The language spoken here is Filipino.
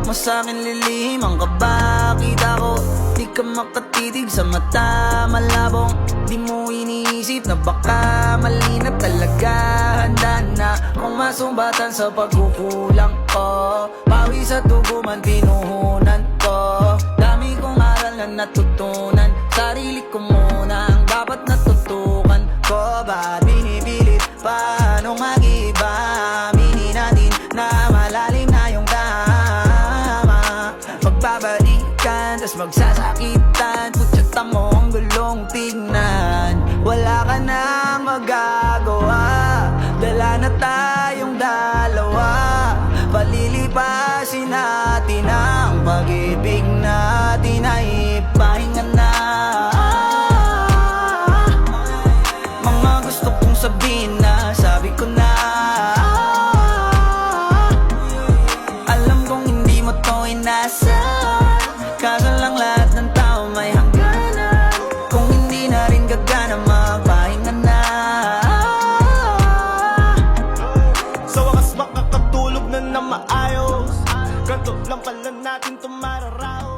mo sa'kin lilihim ang kaba. Kita ko, di ka makatitig sa mata. Malabong, di mo iniisip na baka mali na talaga. Handa na kung masumbatan sa pagkukulang ko. Pawi sa dugo man pinuhunan ko. Dami kong aral na natutunan. Sarili ko muna ang dapat natutukan ko. Ba't binipilit? Paano mag-iba? Aminin natin na malalim na yung tama. Magbabalikan, tas magsasakitan. Putsata mo ang gulong tignan. Wala ka nang magagawa. Dala na tayong dalawa. Palilipasin natin ang pag-ibig natin ay ipahinga na. Mga gusto kong sabihin na sabi ko na. Alam kong hindi mo to inasa. Kaso lang lahat ng tao may hangganan. Kung hindi na rin gagana magpahinga na. Sa wakas makakatulog na maayos. Ganto lang pala natin tumararaos.